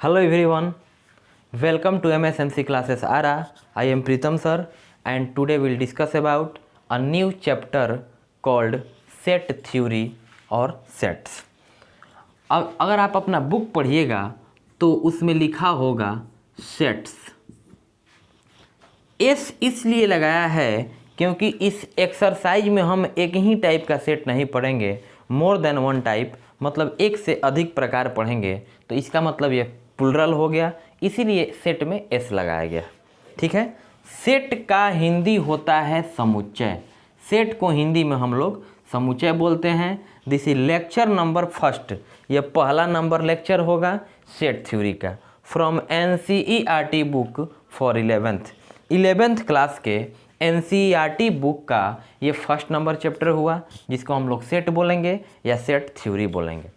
Hello everyone, welcome to MSMC classes ARA. I am Pritam sir and today we'll discuss about a new chapter called set theory और sets. अब अगर आप अपना book पढ़िएगा तो उसमें लिखा होगा सेट्स. एस इसलिए लगाया है क्योंकि इस एक्सरसाइज में हम एक ही टाइप का सेट नहीं पढ़ेंगे, मोर देन वन टाइप, मतलब एक से अधिक प्रकार पढ़ेंगे. तो इसका मतलब ये प्लुरल हो गया, इसीलिए सेट में एस लगाया गया. ठीक है. सेट का हिंदी होता है समुच्चय. सेट को हिंदी में हम लोग समुच्चय बोलते हैं. This is lecture number first. यह पहला नंबर लेक्चर होगा सेट थ्योरी का from NCERT book for 11th class के NCERT बुक का ये फर्स्ट नंबर चैप्टर हुआ, जिसको हम लोग सेट बोलेंगे या सेट थ्योरी बोलेंगे.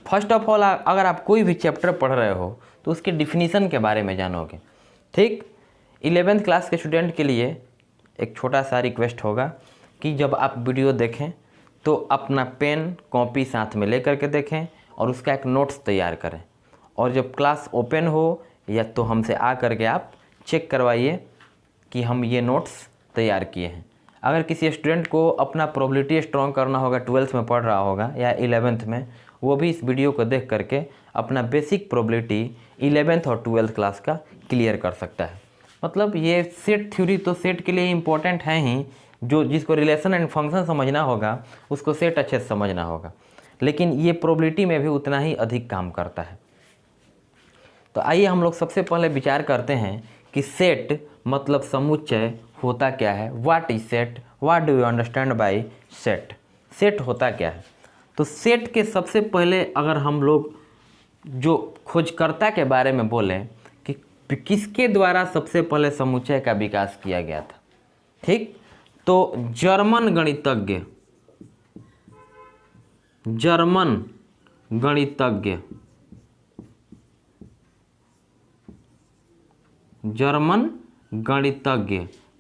फर्स्ट ऑफ ऑल, अगर आप कोई भी चैप्टर पढ़ रहे हो तो उसके डिफिनीसन के बारे में जानोगे. ठीक. 11th क्लास के स्टूडेंट के लिए एक छोटा सा रिक्वेस्ट होगा कि जब आप वीडियो देखें तो अपना पेन कॉपी साथ में ले करके देखें और उसका एक नोट्स तैयार करें, और जब क्लास ओपन हो या तो हमसे आ करके आप चेक करवाइए कि हम ये नोट्स तैयार किए हैं. अगर किसी स्टूडेंट को अपना प्रोबेबिलिटी स्ट्रॉन्ग करना होगा, 12th में पढ़ रहा होगा या 11th में, वो भी इस वीडियो को देख करके अपना बेसिक प्रोबेबिलिटी 11th और 12th क्लास का क्लियर कर सकता है. मतलब ये सेट थ्योरी तो सेट के लिए इम्पोर्टेंट है ही. जो जिसको रिलेशन एंड फंक्शन समझना होगा उसको सेट अच्छे से समझना होगा, लेकिन ये प्रोबेबिलिटी में भी उतना ही अधिक काम करता है. तो आइए हम लोग सबसे पहले विचार करते हैं कि सेट मतलब समुच्चय होता क्या है. What is set, what do you understand by set. Set होता क्या है. तो सेट के सबसे पहले अगर हम लोग जो खोजकर्ता के बारे में बोलें कि किसके द्वारा सबसे पहले समुच्चय का विकास किया गया था. ठीक. तो जर्मन गणितज्ञ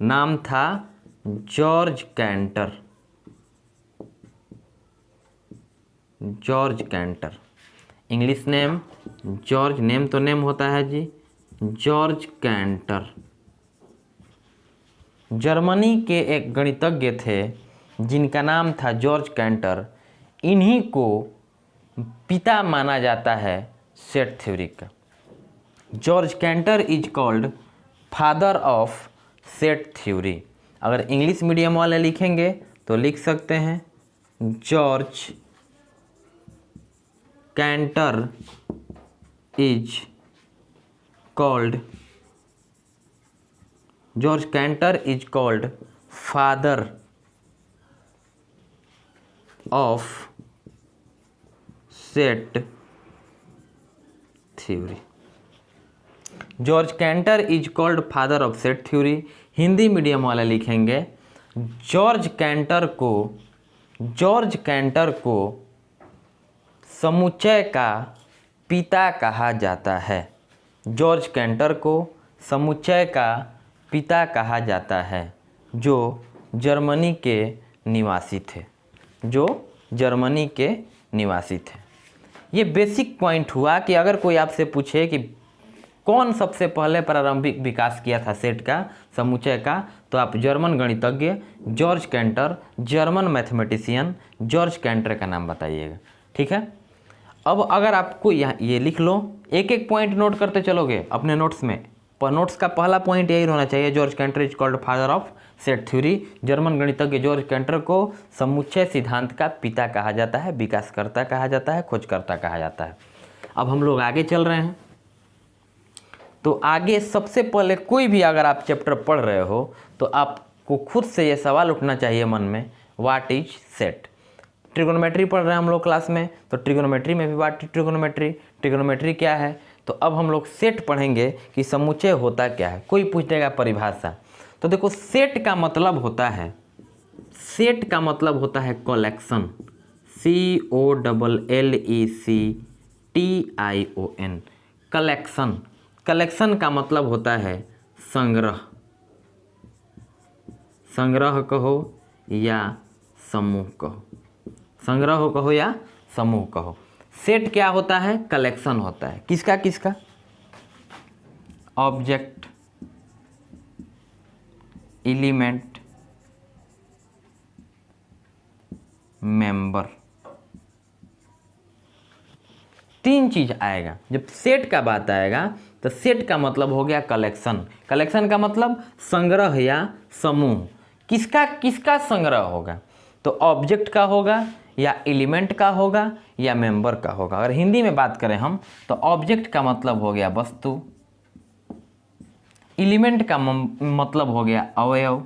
नाम था George canter. English name George, name तो नेम होता है जी, जॉर्ज कैंटर. जर्मनी के एक गणितज्ञ थे जिनका नाम था जॉर्ज कैंटर. इन्हीं को पिता माना जाता है सेट थ्योरी का. George canter is called father of set theory. अगर इंग्लिश मीडियम वाले लिखेंगे तो लिख सकते हैं George canter is called father of set theory. George canter is called father of set theory. Hindi medium वाले लिखेंगे जॉर्ज कैंटर को समुच्चय का पिता कहा जाता है. जॉर्ज कैंटर को समुच्चय का पिता कहा जाता है, जो जर्मनी के निवासी थे. ये बेसिक पॉइंट हुआ कि अगर कोई आपसे पूछे कि कौन सबसे पहले प्रारंभिक विकास किया था सेट का, समुच्चय का, तो आप जर्मन गणितज्ञ George canter, German mathematician George canter का नाम बताइएगा. ठीक है. अब अगर आपको यहाँ ये लिख लो, एक एक पॉइंट नोट करते चलोगे अपने नोट्स में. पर नोट्स का पहला पॉइंट यही होना चाहिए, George canter is called father of set theory. German गणितज्ञ जॉर्ज कैंटर को समुच्चय सिद्धांत का पिता कहा जाता है, विकासकर्ता कहा जाता है, खोजकर्ता कहा जाता है. अब हम लोग आगे चल रहे हैं. तो आगे सबसे पहले कोई भी अगर आप चैप्टर पढ़ रहे हो तो आपको खुद से ये सवाल उठना चाहिए मन में, व्हाट इज सेट. ट्रिगोनोमेट्री पढ़ रहे हैं हम लोग क्लास में, तो ट्रिगोनोमेट्री में भी व्हाट इज ट्रिगोनोमेट्री क्या है. तो अब हम लोग सेट पढ़ेंगे कि समुच्चय होता क्या है. कोई पूछ देगा परिभाषा, तो देखो सेट का मतलब होता है कलेक्शन. COLLECTION. कलेक्शन का मतलब होता है संग्रह कहो या समूह कहो. सेट क्या होता है? कलेक्शन होता है। किसका किसका? ऑब्जेक्ट, एलिमेंट, मेंबर, तीन चीज आएगा। जब सेट का बात आएगा तो सेट का मतलब हो गया कलेक्शन। कलेक्शन का मतलब संग्रह या समूह। किसका किसका संग्रह होगा? तो ऑब्जेक्ट का होगा या एलिमेंट का होगा या मेंबर का होगा। अगर हिंदी में बात करें हम तो ऑब्जेक्ट का मतलब हो गया वस्तु, एलिमेंट का मतलब हो गया अवयव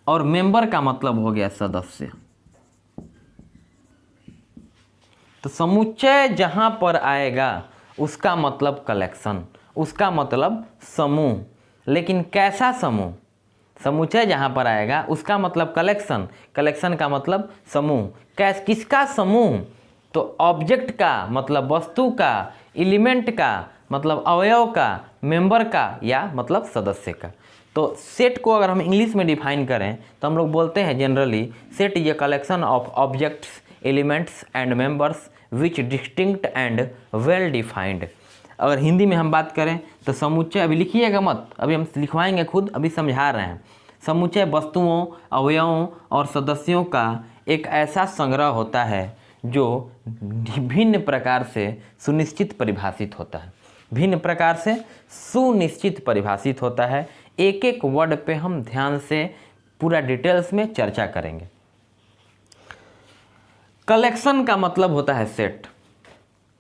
और मेंबर का मतलब हो गया सदस्य। तो समुच्चय जहां पर आएगा उसका मतलब कलेक्शन, उसका मतलब समूह। लेकिन कैसा समूह? समुच्चय जहां पर आएगा उसका मतलब कलेक्शन, कलेक्शन का मतलब समूह। किसका समूह? तो ऑब्जेक्ट का मतलब वस्तु का, एलिमेंट का मतलब अवयव का, मेंबर का या मतलब सदस्य का। तो सेट को अगर हम इंग्लिश में डिफाइन करें तो हम लोग बोलते हैं generally set is a collection of objects, elements and members which distinct and well defined. अगर हिंदी में हम बात करें तो समुच्चय, अभी लिखिएगा मत, अभी हम लिखवाएंगे खुद, अभी समझा रहे हैं। समुच्चय वस्तुओं, अवयवों और सदस्यों का एक ऐसा संग्रह होता है जो भिन्न प्रकार से सुनिश्चित परिभाषित होता है। भिन्न प्रकार से सुनिश्चित परिभाषित होता है। एक एक वर्ड पे हम ध्यान से पूरा डिटेल्स में चर्चा करेंगे। कलेक्शन का मतलब होता है सेट।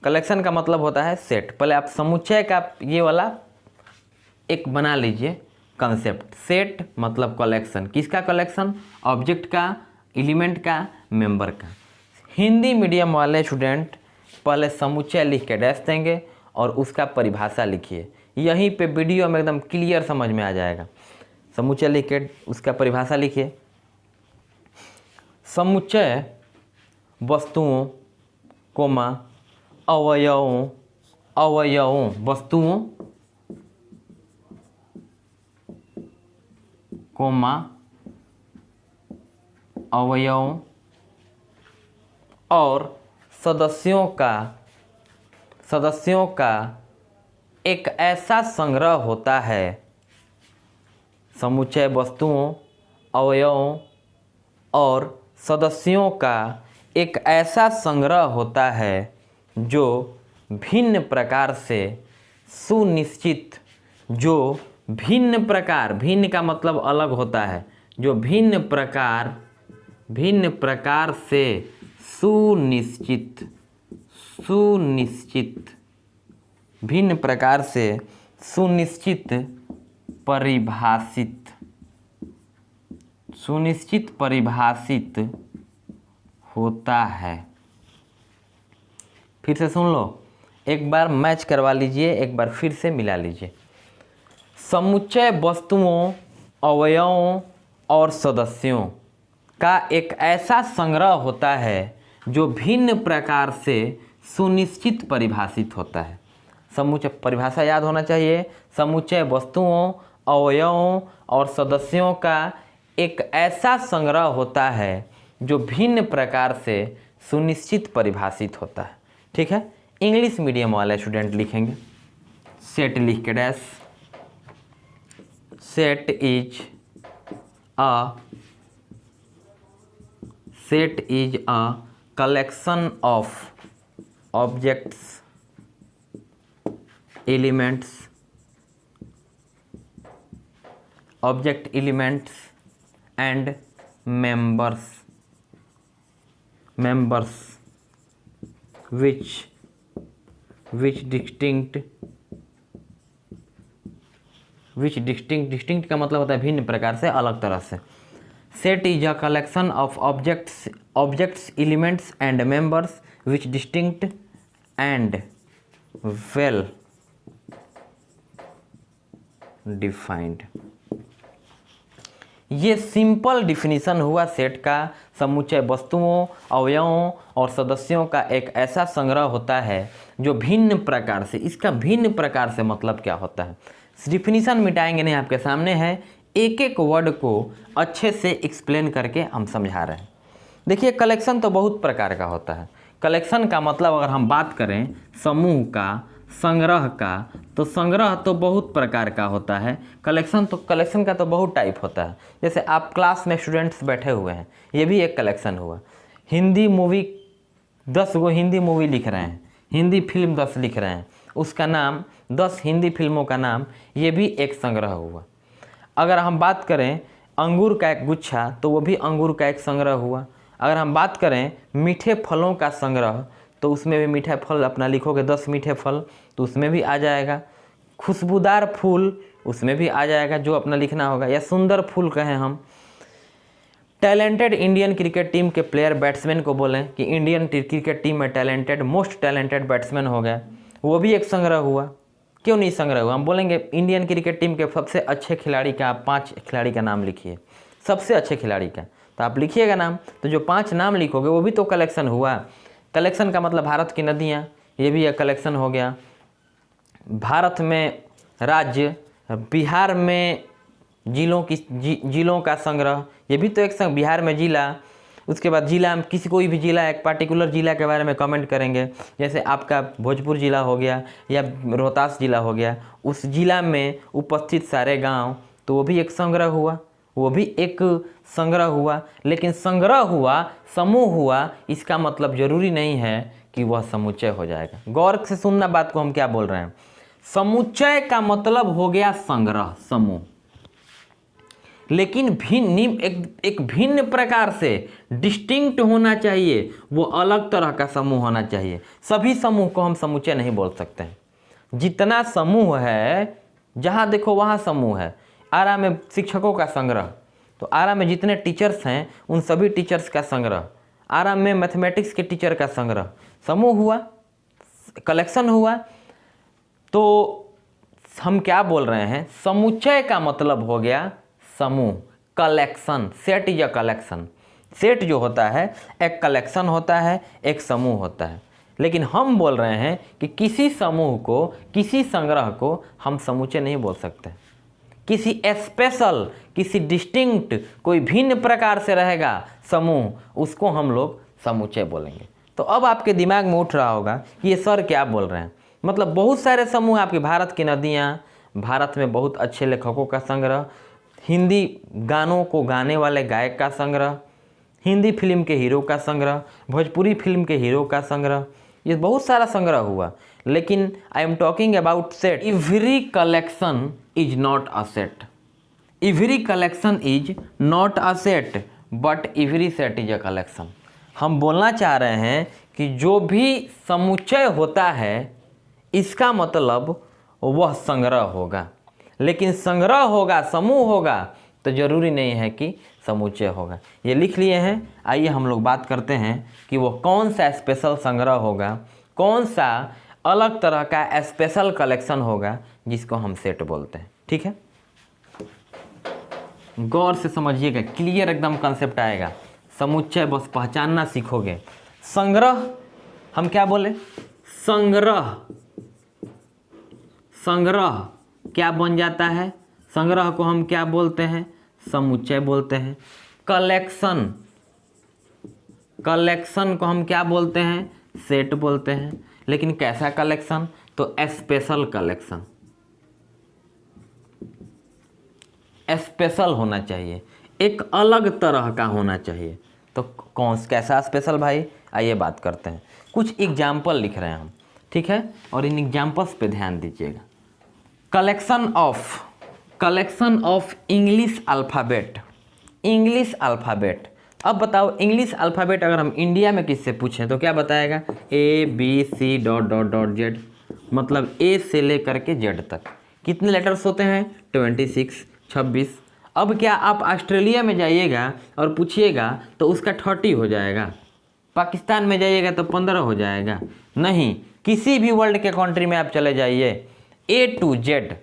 कलेक्शन का मतलब होता है सेट। पहले आप समुच्चय का ये वाला एक बना लीजिए कंसेप्ट। सेट मतलब कलेक्शन। किसका कलेक्शन? ऑब्जेक्ट का, एलिमेंट का, मेंबर का। हिंदी मीडियम वाले स्टूडेंट पहले समुच्चय लिख के डैश देंगे और उसका परिभाषा लिखिए। यहीं पे वीडियो में एकदम क्लियर समझ में आ जाएगा। समुच्चय लिख के उसका परिभाषा लिखिए। समुच्चय वस्तुओं, कोमा अवयवों वस्तुओं, कोमा अवयवों और सदस्यों का एक ऐसा संग्रह होता है। समुच्चय वस्तुओं, अवयवों और सदस्यों का एक ऐसा संग्रह होता है जो भिन्न प्रकार से सुनिश्चित, जो भिन्न प्रकार, भिन्न का मतलब अलग होता है, जो भिन्न प्रकार से सुनिश्चित, भिन्न प्रकार से सुनिश्चित परिभाषित होता है। फिर से सुन लो, एक बार मैच करवा लीजिए, एक बार फिर से मिला लीजिए। समुच्चय वस्तुओं, अवयवों और सदस्यों का एक ऐसा संग्रह होता है जो भिन्न प्रकार से सुनिश्चित परिभाषित होता है। समुच्चय परिभाषा याद होना चाहिए। समुच्चय वस्तुओं, अवयवों और सदस्यों का एक ऐसा संग्रह होता है जो भिन्न प्रकार से सुनिश्चित परिभाषित होता है। ठीक है। इंग्लिश मीडियम वाले स्टूडेंट लिखेंगे सेट लिख के dash. Set is a collection of objects, elements and members which distinct का मतलब होता है भिन्न प्रकार से, अलग तरह से। Set is a collection of objects, elements and members which distinct and well defined। ये सिंपल डिफिनीशन हुआ सेट का। समुच्चय वस्तुओं, अवयवों और सदस्यों का एक ऐसा संग्रह होता है जो भिन्न प्रकार से, इसका भिन्न प्रकार से मतलब क्या होता है, डिफिनीशन मिटाएंगे नहीं, आपके सामने है। एक एक वर्ड को अच्छे से एक्सप्लेन करके हम समझा रहे हैं। देखिए कलेक्शन तो बहुत प्रकार का होता है। कलेक्शन का मतलब अगर हम बात करें समूह का, संग्रह का, तो संग्रह तो बहुत प्रकार का होता है। कलेक्शन का तो बहुत टाइप होता है। जैसे आप क्लास में स्टूडेंट्स बैठे हुए हैं, ये भी एक कलेक्शन हुआ। हिंदी मूवी 10 गो हिंदी मूवी लिख रहे हैं, हिंदी फिल्म 10 लिख रहे हैं, उसका नाम 10 हिंदी फिल्मों का नाम, ये भी एक संग्रह हुआ। अगर हम बात करें अंगूर का एक गुच्छा, तो वो भी अंगूर का एक संग्रह हुआ। अगर हम बात करें मीठे फलों का संग्रह, तो उसमें भी मीठा फल अपना लिखोगे 10 मीठे फल, तो उसमें भी आ जाएगा। खुशबूदार फूल, उसमें भी आ जाएगा जो अपना लिखना होगा, या सुंदर फूल कहें हम। टैलेंटेड इंडियन क्रिकेट टीम के प्लेयर बैट्समैन को बोलें कि इंडियन क्रिकेट टीम में टैलेंटेड मोस्ट टैलेंटेड बैट्समैन हो गया, वो भी एक संग्रह हुआ। क्यों नहीं संग्रह हुआ? हम बोलेंगे इंडियन क्रिकेट टीम के सबसे अच्छे खिलाड़ी का, आप 5 खिलाड़ी का नाम लिखिए, सबसे अच्छे खिलाड़ी का, तो आप लिखिएगा नाम, तो जो 5 नाम लिखोगे वो भी तो कलेक्शन हुआ। कलेक्शन का मतलब भारत की नदियाँ, ये भी एक कलेक्शन हो गया। भारत में राज्य, बिहार में जिलों का संग्रह, ये भी तो एक बिहार में जिला। उसके बाद जिला, किसी कोई भी जिला, एक पार्टिकुलर जिला के बारे में कमेंट करेंगे, जैसे आपका भोजपुर जिला हो गया या रोहतास जिला हो गया, उस जिला में उपस्थित सारे गांव, तो वो भी एक संग्रह हुआ, वो भी एक संग्रह हुआ। लेकिन संग्रह हुआ, समूह हुआ, इसका मतलब जरूरी नहीं है कि वह समुच्चय हो जाएगा। गौर से सुनना बात को, हम क्या बोल रहे हैं। समुच्चय का मतलब हो गया संग्रह, समूह, लेकिन एक भिन्न प्रकार से डिस्टिंक्ट होना चाहिए, वो अलग तरह का समूह होना चाहिए। सभी समूह को हम समुच्चय नहीं बोल सकते हैं। जितना समूह है, जहाँ देखो वहाँ समूह है। आरा में शिक्षकों का संग्रह, तो आरा में जितने टीचर्स हैं उन सभी टीचर्स का संग्रह। आरा में मैथमेटिक्स के टीचर का संग्रह, समूह हुआ, कलेक्शन हुआ। तो हम क्या बोल रहे हैं, समुच्चय का मतलब हो गया समूह, collection. Set is a collection. Set जो होता है एक कलेक्शन होता है, एक समूह होता है। लेकिन हम बोल रहे हैं कि किसी समूह को, किसी संग्रह को हम समुच्चय नहीं बोल सकते। किसी स्पेशल, किसी डिस्टिंक्ट, कोई भिन्न प्रकार से रहेगा समूह, उसको हम लोग समुच्चय बोलेंगे। तो अब आपके दिमाग में उठ रहा होगा कि ये सर क्या बोल रहे हैं। मतलब बहुत सारे समूह, आपके भारत की नदियाँ, भारत में बहुत अच्छे लेखकों का संग्रह, हिंदी गानों को गाने वाले गायक का संग्रह, हिंदी फिल्म के हीरो का संग्रह, भोजपुरी फिल्म के हीरो का संग्रह, ये बहुत सारा संग्रह हुआ। लेकिन I am talking about set. Every collection is not a set, every collection is not a set, but every set is a collection. हम बोलना चाह रहे हैं कि जो भी समुच्चय होता है, इसका मतलब वह संग्रह होगा। लेकिन संग्रह होगा, समूह होगा, तो जरूरी नहीं है कि समुच्चय होगा। ये लिख लिए हैं। आइए हम लोग बात करते हैं कि वो कौन सा स्पेशल संग्रह होगा, कौन सा अलग तरह का स्पेशल कलेक्शन होगा, जिसको हम सेट बोलते हैं। ठीक है, गौर से समझिएगा, क्लियर एकदम कंसेप्ट आएगा। समुच्चय बस पहचानना सीखोगे। संग्रह हम क्या बोले, संग्रह, संग्रह क्या बन जाता है, संग्रह को हम क्या बोलते हैं, समुच्चय बोलते हैं। कलेक्शन, कलेक्शन को हम क्या बोलते हैं, सेट बोलते हैं। लेकिन कैसा कलेक्शन, तो स्पेशल कलेक्शन, स्पेशल होना चाहिए, एक अलग तरह का होना चाहिए। तो कैसा स्पेशल भाई, आइए बात करते हैं। कुछ एग्जाम्पल लिख रहे हैं हम, ठीक है, और इन एग्जाम्पल्स पे ध्यान दीजिएगा। Collection of English alphabet, English alphabet. अब बताओ, इंग्लिश अल्फ़ाबेट अगर हम इंडिया में किससे पूछें तो क्या बताएगा, ABCD.Z, मतलब ए से लेकर के जेड तक कितने लेटर्स होते हैं, 26, 26। अब क्या आप ऑस्ट्रेलिया में जाइएगा और पूछिएगा तो उसका 30 हो जाएगा, पाकिस्तान में जाइएगा तो 15 हो जाएगा? नहीं, किसी भी वर्ल्ड के कंट्री में आप चले जाइए, A to Z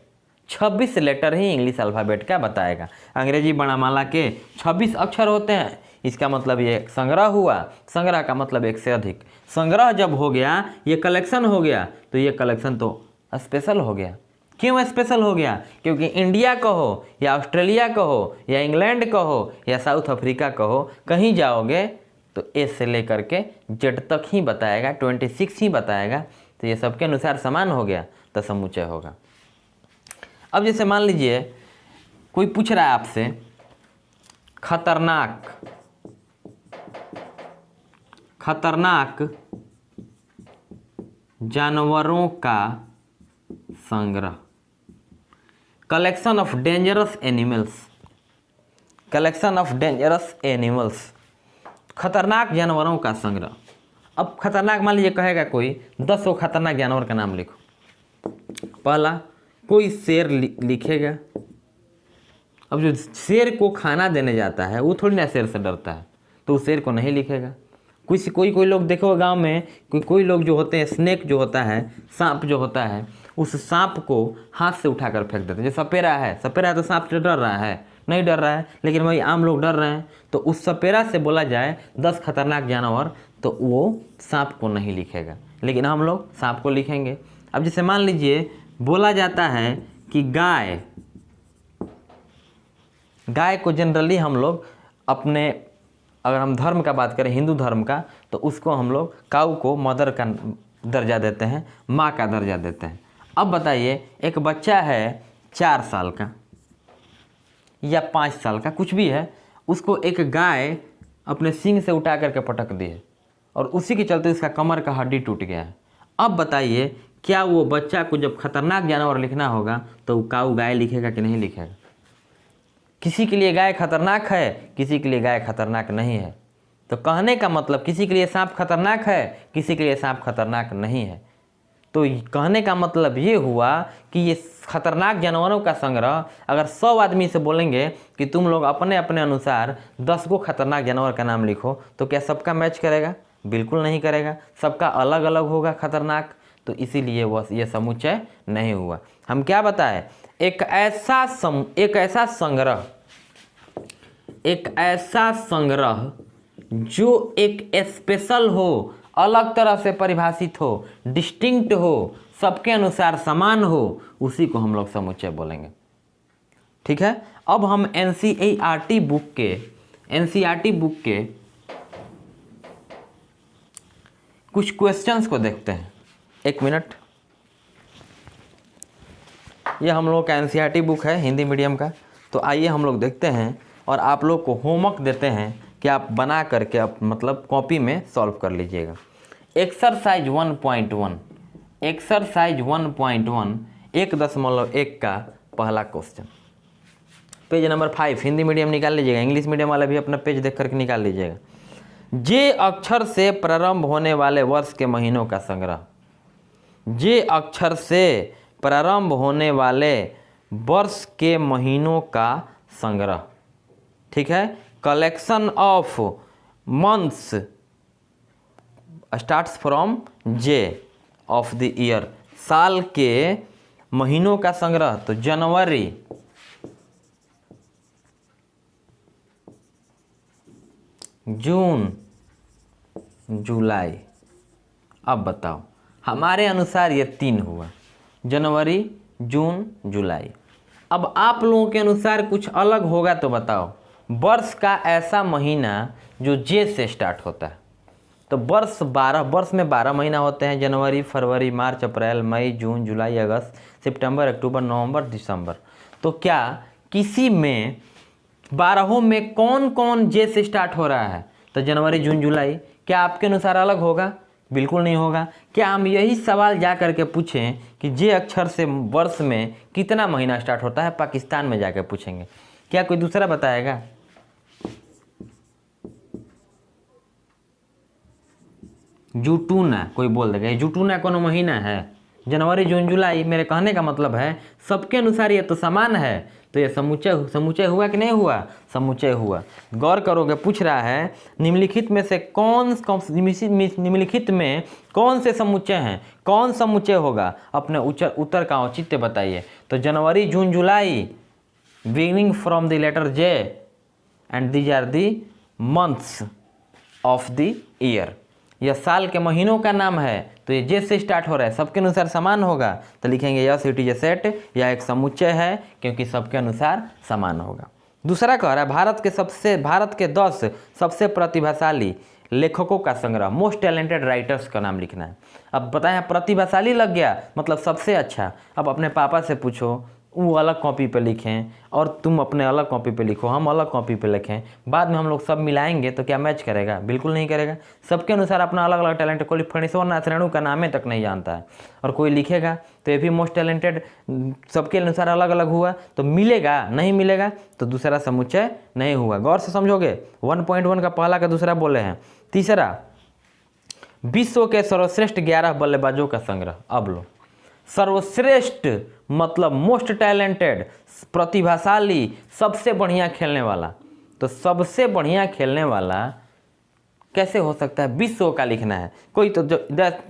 26 लेटर ही इंग्लिश अल्फ़ाबेट का बताएगा। अंग्रेजी वर्णमाला के 26 अक्षर होते हैं, इसका मतलब ये संग्रह हुआ। संग्रह का मतलब एक से अधिक। संग्रह जब हो गया, ये कलेक्शन हो गया, तो ये कलेक्शन तो स्पेशल हो गया। क्यों स्पेशल हो गया? क्योंकि इंडिया कहो या ऑस्ट्रेलिया कहो या इंग्लैंड कहो या साउथ अफ्रीका कहो, कहीं जाओगे तो ए से लेकर के जेड तक ही बताएगा, 26 ही बताएगा, तो ये सबके अनुसार समान हो गया तो समुच्चय होगा। अब जैसे मान लीजिए कोई पूछ रहा है आपसे खतरनाक जानवरों का संग्रह, कलेक्शन ऑफ डेंजरस एनिमल्स, खतरनाक जानवरों का संग्रह। अब खतरनाक मान लीजिए कहेगा कोई 10 खतरनाक जानवर का नाम लिखो। पहला कोई शेर लिखेगा। अब जो शेर को खाना देने जाता है वो थोड़ी ना शेर से डरता है, तो उस शेर को नहीं लिखेगा। कोई लोग देखो गांव में कोई लोग जो होते हैं, स्नेक जो होता है, सांप जो होता है, उस सांप को हाथ से उठाकर फेंक देते हैं। जो सपेरा है तो सांप से डर रहा है? नहीं डर रहा है, लेकिन वही आम लोग डर रहे हैं। तो उस सपेरा से बोला जाए 10 खतरनाक जानवर, तो वो सांप को नहीं लिखेगा, लेकिन हम लोग सांप को लिखेंगे। अब जैसे मान लीजिए बोला जाता है कि गाय को जनरली हम लोग अपने, अगर हम धर्म का बात करें, हिंदू धर्म का, तो उसको हम लोग काऊ को मदर का दर्जा देते हैं, माँ का दर्जा देते हैं। अब बताइए एक बच्चा है 4 साल का या 5 साल का, कुछ भी है, उसको एक गाय अपने सींग से उठा करके पटक दी है और उसी के चलते उसका कमर का हड्डी टूट गया है। अब बताइए क्या वो बच्चा को जब खतरनाक जानवर लिखना होगा तो काऊ गाय लिखेगा कि नहीं लिखेगा? किसी के लिए गाय खतरनाक है, किसी के लिए गाय खतरनाक नहीं है। तो कहने का मतलब किसी के लिए सांप खतरनाक है, किसी के लिए सांप खतरनाक नहीं है। तो कहने का मतलब ये हुआ कि ये खतरनाक जानवरों का संग्रह, अगर 100 आदमी से बोलेंगे कि तुम लोग अपने अपने अनुसार 10 को खतरनाक जानवर का नाम लिखो, तो क्या सबका मैच करेगा? बिल्कुल नहीं करेगा, सबका अलग अलग होगा खतरनाक। तो इसीलिए वह ये समुच्चय नहीं हुआ। हम क्या बताएं, एक ऐसा संग्रह जो एक स्पेशल हो, अलग तरह से परिभाषित हो, डिस्टिंक्ट हो, सबके अनुसार समान हो, उसी को हम लोग समुच्चय बोलेंगे। ठीक है। अब हम एनसीईआरटी बुक के कुछ क्वेश्चंस को देखते हैं। 1 मिनट। ये हम लोग का एनसीईआरटी बुक है हिंदी मीडियम का। तो आइए हम लोग देखते हैं और आप लोग को होमवर्क देते हैं कि आप बना करके आप मतलब कॉपी में सॉल्व कर लीजिएगा। एक्सरसाइज 1.1 1.1 का पहला question, page number 5। Hindi medium निकाल लीजिएगा, इंग्लिश मीडियम वाला भी अपना पेज देख करके निकाल लीजिएगा। जे अक्षर से प्रारंभ होने वाले वर्ष के महीनों का संग्रह, जे अक्षर से प्रारंभ होने वाले वर्ष के महीनों का संग्रह। ठीक है। Collection of months starts from J of the year, साल के महीनों का संग्रह। तो जनवरी, जून, जुलाई। अब बताओ हमारे अनुसार ये 3 हुआ, जनवरी, जून, जुलाई। अब आप लोगों के अनुसार कुछ अलग होगा तो बताओ। वर्ष का ऐसा महीना जो जे से स्टार्ट होता है। तो वर्ष में 12 महीना होते हैं, जनवरी, फरवरी, मार्च, अप्रैल, मई, जून, जुलाई, अगस्त, सितंबर, अक्टूबर, नवंबर, दिसंबर। तो क्या किसी में 12 में कौन कौन जे से स्टार्ट हो रहा है? तो जनवरी, जून, जुलाई। क्या आपके अनुसार अलग होगा? बिल्कुल नहीं होगा। क्या हम यही सवाल जा करके पूछें कि जे अक्षर से वर्ष में कितना महीना स्टार्ट होता है, पाकिस्तान में जाकर पूछेंगे, क्या कोई दूसरा बताएगा? जुटूना कोई बोल देगा, जुटूना कौन महीना है? जनवरी, जून, जुलाई। मेरे कहने का मतलब है सबके अनुसार ये तो समान है, तो ये समुच्चय हुआ कि नहीं हुआ? समुच्चय हुआ। गौर करोगे, पूछ रहा है निम्नलिखित में कौन से समुच्चय हैं, कौन समुच्चय होगा? अपने उत्तर का औचित्य बताइए। तो January, June, July, beginning from the letter J and these are the months of the year. यह साल के महीनों का नाम है, तो ये जे से स्टार्ट हो रहा है, सबके अनुसार समान होगा, तो लिखेंगे yes it is a set, यह एक समुच्चय है क्योंकि सबके अनुसार समान होगा। दूसरा कह रहा है भारत के 10 सबसे प्रतिभाशाली लेखकों का संग्रह, मोस्ट टैलेंटेड राइटर्स का नाम लिखना है। अब बताएं, प्रतिभाशाली लग गया मतलब सबसे अच्छा। अब अपने पापा से पूछो, वो अलग कॉपी पे लिखें और तुम अपने अलग कॉपी पे लिखो, हम अलग कॉपी पे लिखें, बाद में हम लोग सब मिलाएंगे तो क्या मैच करेगा? बिल्कुल नहीं करेगा। सबके अनुसार अपना अलग अलग टैलेंट। कोई फणीश्वर नाथ रेणु का नामे तक नहीं जानता है और कोई लिखेगा तो ये भी मोस्ट टैलेंटेड सबके अनुसार अलग अलग हुआ, तो मिलेगा? नहीं मिलेगा, तो दूसरा समुच्चय नहीं हुआ। गौर से समझोगे, 1.1 का पहला का दूसरा बोले हैं। तीसरा, विश्व के सर्वश्रेष्ठ 11 बल्लेबाजों का संग्रह। अब लो, सर्वश्रेष्ठ मतलब मोस्ट टैलेंटेड, प्रतिभाशाली, सबसे बढ़िया खेलने वाला। तो सबसे बढ़िया खेलने वाला कैसे हो सकता है? विश्व का लिखना है। कोई तो जो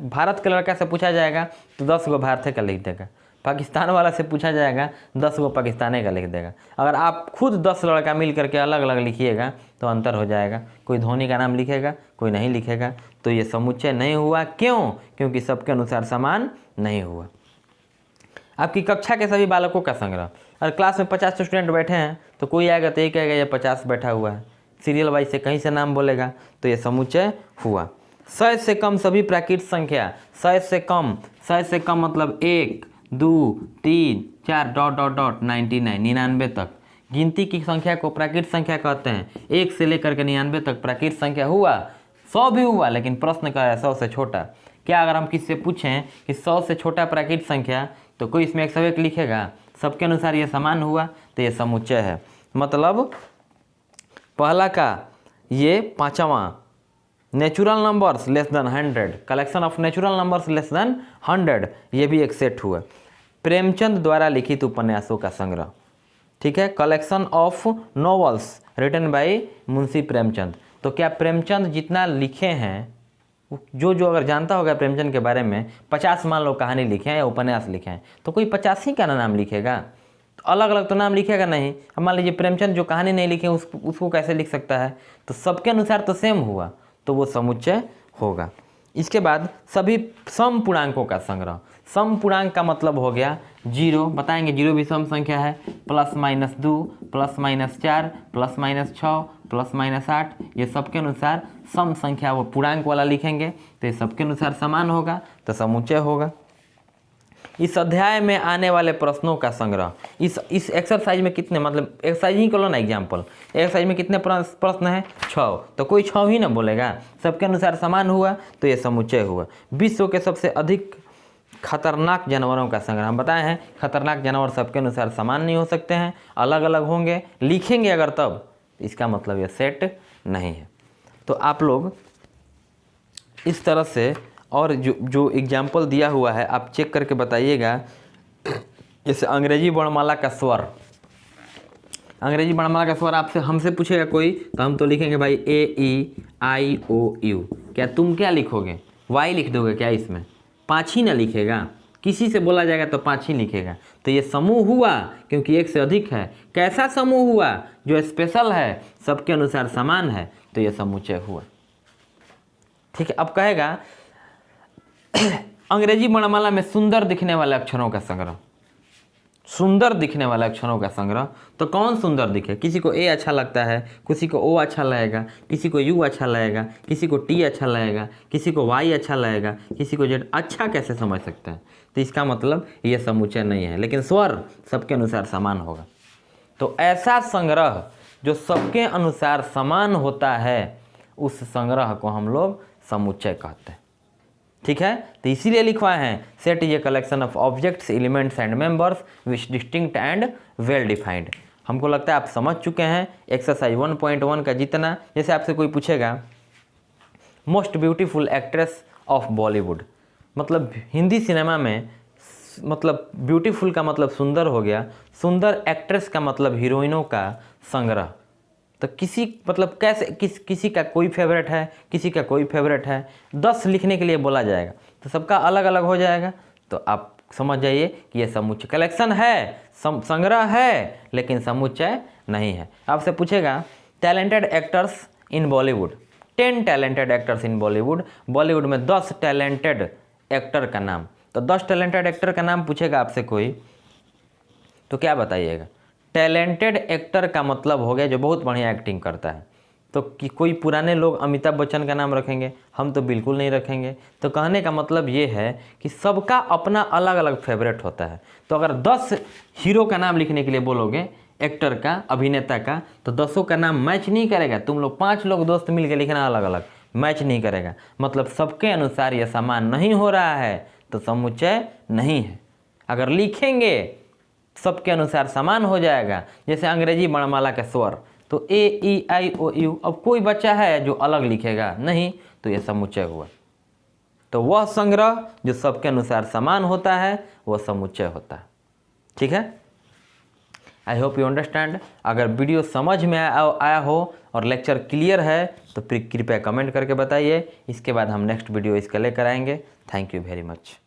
भारत के लड़का से पूछा जाएगा तो 10 गो भारत का लिख देगा, पाकिस्तान वाला से पूछा जाएगा 10 गो पाकिस्तानी का लिख देगा। अगर आप खुद 10 लड़का मिल करके अलग अलग लिखिएगा तो अंतर हो जाएगा। कोई धोनी का नाम लिखेगा, कोई नहीं लिखेगा, तो ये समुच्चय नहीं हुआ। क्यों? क्योंकि सबके अनुसार समान नहीं हुआ। आपकी कक्षा के सभी बालकों का संग्रह। अगर क्लास में 50 स्टूडेंट बैठे हैं तो कोई आएगा तो ये कहेगा ये 50 बैठा हुआ है, सीरियल वाइज से कहीं से नाम बोलेगा, तो ये समुच्चय हुआ। 100 से कम सभी प्राकृत संख्या। 100 से कम, 100 से कम मतलब 1, 2, 3, 4 ... 99 तक गिनती की संख्या को प्राकृत संख्या कहते हैं। 1 से लेकर के 99 तक प्राकृत संख्या हुआ। 100 भी हुआ, लेकिन प्रश्न का है 100 से छोटा। क्या अगर हम किसी से पूछें कि 100 से छोटा प्राकृत संख्या, तो कोई इसमें 101 लिखेगा? सबके अनुसार ये समान हुआ, तो ये समुच्चय है। मतलब पहला का ये पांचवा, natural numbers less than 100, collection of natural numbers less than 100, ये भी एक सेट हुआ। प्रेमचंद द्वारा लिखित उपन्यासों का संग्रह, ठीक है, collection of novels written by Munshi Premchand. तो क्या प्रेमचंद जितना लिखे हैं, जो अगर जानता होगा प्रेमचंद के बारे में, 50 मान लो कहानी लिखे हैं या उपन्यास लिखे हैं, तो कोई 85 का नाम लिखेगा? तो अलग अलग तो नाम लिखेगा नहीं। अब मान लीजिए प्रेमचंद जो कहानी नहीं लिखे उसको कैसे लिख सकता है? तो सबके अनुसार तो सेम हुआ, तो वो समुच्चय होगा। इसके बाद सभी सम पूर्णांकों का संग्रह। सम पूर्णांक का मतलब हो गया 0, बताएंगे 0 भी सम संख्या है, +-2, +-4, +-6, +-8, ये सबके अनुसार सम संख्या वो पूर्णांक वाला लिखेंगे, तो ये सबके अनुसार समान होगा, तो समुच्चय होगा। इस अध्याय में आने वाले प्रश्नों का संग्रह। इस एक्सरसाइज में कितने, मतलब एक्सरसाइज ही करो ना, एग्जाम्पल, एक्सरसाइज में कितने प्रश्न हैं? 6, तो कोई 6 ही ना बोलेगा, सबके अनुसार समान हुआ, तो ये समुच्चय हुआ। विश्व के सबसे अधिक खतरनाक जानवरों का संग्रह। हम बताए हैं खतरनाक जानवर सबके अनुसार समान नहीं हो सकते हैं, अलग अलग होंगे, लिखेंगे अगर तब, इसका मतलब ये सेट नहीं है। तो आप लोग इस तरह से, और जो एग्जाम्पल दिया हुआ है आप चेक करके बताइएगा। जैसे अंग्रेजी वर्णमाला का स्वर, अंग्रेजी वर्णमाला का स्वर आपसे हमसे पूछेगा कोई, तो हम तो लिखेंगे भाई AEIOU। क्या तुम क्या लिखोगे? Y लिख दोगे क्या? इसमें 5 ही ना लिखेगा, किसी से बोला जाएगा तो 5 ही लिखेगा। तो ये समूह हुआ क्योंकि 1 से अधिक है। कैसा समूह हुआ? जो स्पेशल है, सबके अनुसार समान है, तो ये समुच्चय हुआ। ठीक है। अब कहेगा अंग्रेजी वर्णमाला में सुंदर दिखने वाले अक्षरों का संग्रह। सुंदर दिखने वाले अक्षरों का संग्रह, तो कौन सुंदर दिखे? किसी को A अच्छा लगता है, किसी को O अच्छा लगेगा, किसी को U अच्छा लगेगा, किसी को T अच्छा लगेगा, किसी को Y अच्छा लगेगा, किसी को Z। अच्छा कैसे समझ सकते हैं? तो इसका मतलब ये समुच्चय नहीं है, लेकिन स्वर सबके अनुसार समान होगा। तो ऐसा संग्रह जो सबके अनुसार समान होता है, उस संग्रह को हम लोग समुच्चय कहते हैं। ठीक है। तो इसीलिए लिखवाए हैं, set is a collection of objects, elements and members which distinct and well defined. हमको लगता है आप समझ चुके हैं एक्सरसाइज 1.1 का जितना। जैसे आपसे कोई पूछेगा most beautiful actress of Bollywood, मतलब हिंदी सिनेमा में, मतलब ब्यूटीफुल का मतलब सुंदर हो गया, सुंदर एक्ट्रेस का मतलब हीरोइनों का संग्रह। तो किसी मतलब कैसे किसी का कोई फेवरेट है, किसी का कोई फेवरेट है, 10 लिखने के लिए बोला जाएगा तो सबका अलग अलग हो जाएगा। तो आप समझ जाइए कि ये समुच्चय कलेक्शन है, संग्रह है, लेकिन समुच्चय नहीं है। आपसे पूछेगा talented actors in Bollywood, 10 talented actors in Bollywood, Bollywood में 10 टैलेंटेड एक्टर का नाम। तो 10 टैलेंटेड एक्टर का नाम पूछेगा आपसे कोई, तो क्या बताइएगा? टैलेंटेड एक्टर का मतलब हो गया जो बहुत बढ़िया एक्टिंग करता है। तो कि कोई पुराने लोग अमिताभ बच्चन का नाम रखेंगे, हम तो बिल्कुल नहीं रखेंगे। तो कहने का मतलब ये है कि सबका अपना अलग अलग फेवरेट होता है। तो अगर 10 हीरो का नाम लिखने के लिए बोलोगे, एक्टर का, अभिनेता का, तो 10 का नाम मैच नहीं करेगा। तुम लोग 5 लोग दोस्त मिल के लिखना अलग अलग, मैच नहीं करेगा। मतलब सबके अनुसार यह समान नहीं हो रहा है तो समुच्चय नहीं है। अगर लिखेंगे सबके अनुसार समान हो जाएगा, जैसे अंग्रेजी वर्णमाला के स्वर, तो A-E-I-O-U, अब कोई बच्चा है जो अलग लिखेगा नहीं, तो यह समुच्चय हुआ। तो वह संग्रह जो सबके अनुसार समान होता है वह समुच्चय होता है। ठीक है, आई होप यू अंडरस्टैंड। अगर वीडियो समझ में आया हो और लेक्चर क्लियर है तो फिर कृपया कमेंट करके बताइए। इसके बाद हम नेक्स्ट वीडियो इसका लेकर आएंगे। Thank you very much.